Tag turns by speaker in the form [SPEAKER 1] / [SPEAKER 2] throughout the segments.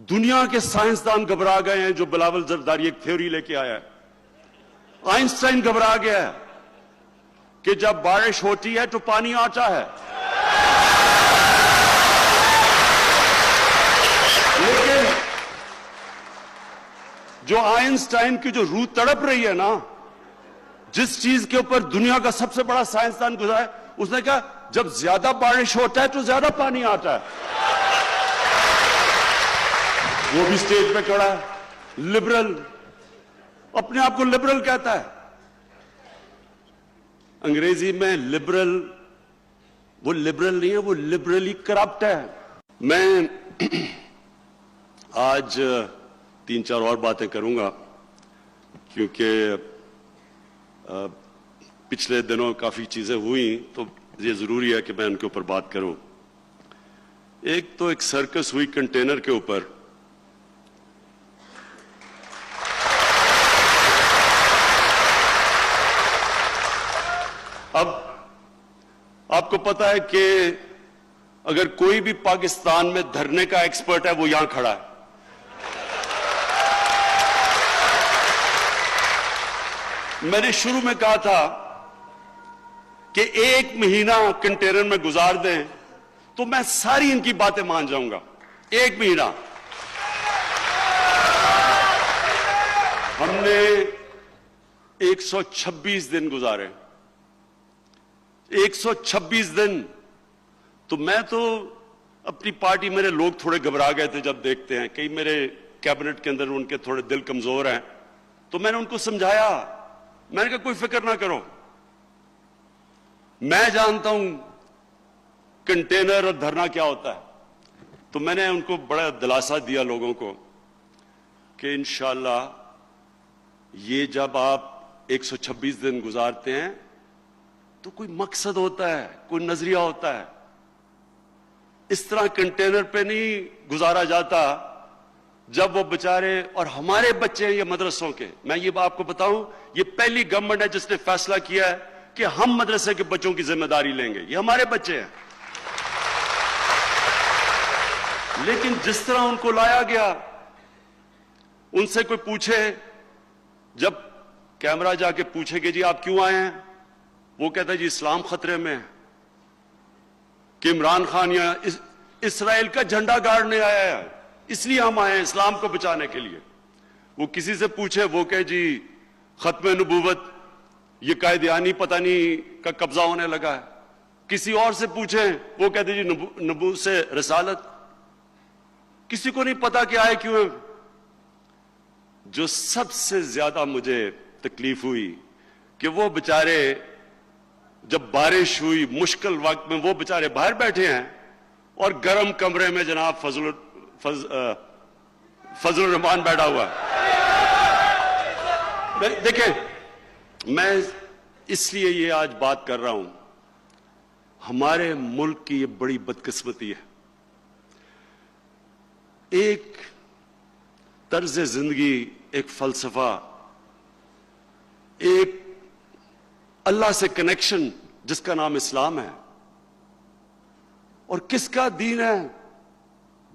[SPEAKER 1] دنیا کے سائنسدان گھبرا گئے ہیں جو بلاول زرداری ایک تھیوری لے کے آیا ہے. آئنسٹائن گھبرا گیا ہے کہ جب بارش ہوتی ہے تو پانی آتا ہے. لیکن جو آئنسٹائن کی جو روح تڑپ رہی ہے نا، جس چیز کے اوپر دنیا کا سب سے بڑا سائنسدان گزرا ہے، اس نے کہا جب زیادہ بارش ہوتا ہے تو زیادہ پانی آتا ہے. وہ بھی سٹیج پہ کھڑا ہے، لبرل، اپنے آپ کو لبرل کہتا ہے. انگریزی میں لبرل، وہ لبرل نہیں ہے، وہ لبرلی کرپٹ ہے. میں آج 3-4 اور باتیں کروں گا کیونکہ پچھلے دنوں کافی چیزیں ہوئیں تو یہ ضروری ہے کہ میں ان کے اوپر بات کروں. ایک تو ایک سرکس ہوئی کنٹینر کے اوپر. اب آپ کو پتا ہے کہ اگر کوئی بھی پاکستان میں دھرنے کا ایکسپرٹ ہے وہ یہاں کھڑا ہے. میں نے شروع میں کہا تھا کہ 1 مہینہ کنٹینر میں گزار دیں تو میں ساری ان کی باتیں مان جاؤں گا. 1 مہینہ. ہم نے 126 دن گزارے. 126 دن. تو میں تو اپنی پارٹی، میرے لوگ تھوڑے گھبرا گئے تھے جب دیکھتے ہیں کئی میرے کیبنٹ کے اندر ان کے تھوڑے دل کمزور ہیں، تو میں نے ان کو سمجھایا. میں نے کہا کوئی فکر نہ کرو، میں جانتا ہوں کنٹینر اور دھرنا کیا ہوتا ہے. تو میں نے ان کو بڑا دلاسا دیا لوگوں کو کہ انشاءاللہ یہ جب آپ 126 دن گزارتے ہیں تو کوئی مقصد ہوتا ہے، کوئی نظریہ ہوتا ہے. اس طرح کنٹینر پہ نہیں گزارا جاتا. جب وہ بچارے، اور ہمارے بچے ہیں یہ مدرسوں کے، میں یہ آپ کو بتاؤں، یہ پہلی گورنمنٹ ہے جس نے فیصلہ کیا ہے کہ ہم مدرسے کے بچوں کی ذمہ داری لیں گے. یہ ہمارے بچے ہیں. لیکن جس طرح ان کو لایا گیا، ان سے کوئی پوچھے، جب کیمرہ جا کے پوچھے کہ جی آپ کیوں آئے ہیں، وہ کہتا ہے جی اسلام خطرے میں ہے، کہ عمران خان یا اسرائیل کا جھنڈا گاڑنے آیا ہے، اس لیے ہم آئے ہیں اسلام کو بچانے کے لیے. وہ کسی سے پوچھے، وہ کہے جی ختم نبوت، یہ قائدیانی پتہ نہیں کا قبضہ ہونے لگا ہے. کسی اور سے پوچھیں، وہ کہتے جی نبوت سے رسالت. کسی کو نہیں پتا کہ آئے کیوں ہیں. جو سب سے زیادہ مجھے تکلیف ہوئی کہ وہ بچارے جب بارش ہوئی مشکل وقت میں، وہ بچارے باہر بیٹھے ہیں اور گرم کمرے میں جناب فضل الرحمان بیٹھا ہوا ہے. دیکھیں، میں اس لیے یہ آج بات کر رہا ہوں، ہمارے ملک کی یہ بڑی بدقسمتی ہے. ایک طرز زندگی، ایک فلسفہ، ایک اللہ سے کنیکشن جس کا نام اسلام ہے. اور کس کا دین ہے؟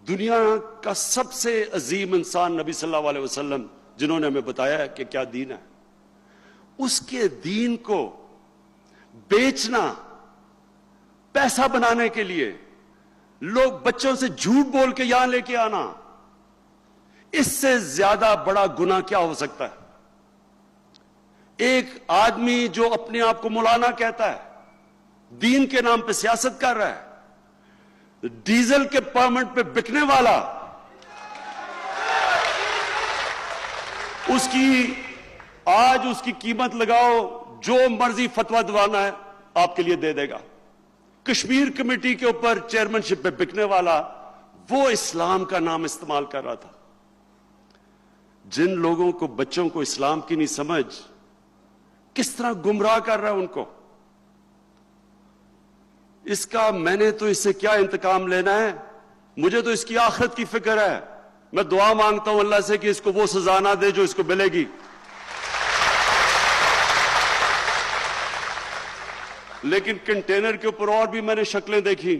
[SPEAKER 1] دنیا کا سب سے عظیم انسان نبی صلی اللہ علیہ وسلم، جنہوں نے ہمیں بتایا ہے کہ کیا دین ہے. اس کے دین کو بیچنا، پیسہ بنانے کے لیے لوگ بچوں سے جھوٹ بول کے یہاں لے کے آنا، اس سے زیادہ بڑا گناہ کیا ہو سکتا ہے؟ ایک آدمی جو اپنے آپ کو مولانا کہتا ہے، دین کے نام پہ سیاست کر رہا ہے، ڈیزل کے پرمٹ پہ بکنے والا، اس کی آج اس کی قیمت لگاؤ، جو مرضی فتویٰ دوانا ہے آپ کے لیے دے دے گا. کشمیر کمیٹی کے اوپر چیئرمین شپ پہ بکنے والا، وہ اسلام کا نام استعمال کر رہا تھا. جن لوگوں کو، بچوں کو اسلام کی نہیں سمجھ، کس طرح گمراہ کر رہا ہے ان کو. اس کا میں نے تو اس سے کیا انتقام لینا ہے؟ مجھے تو اس کی آخرت کی فکر ہے. میں دعا مانگتا ہوں اللہ سے کہ اس کو وہ سزا نہ دے جو اس کو ملے گی. لیکن کنٹینر کے اوپر اور بھی میں نے شکلیں دیکھی.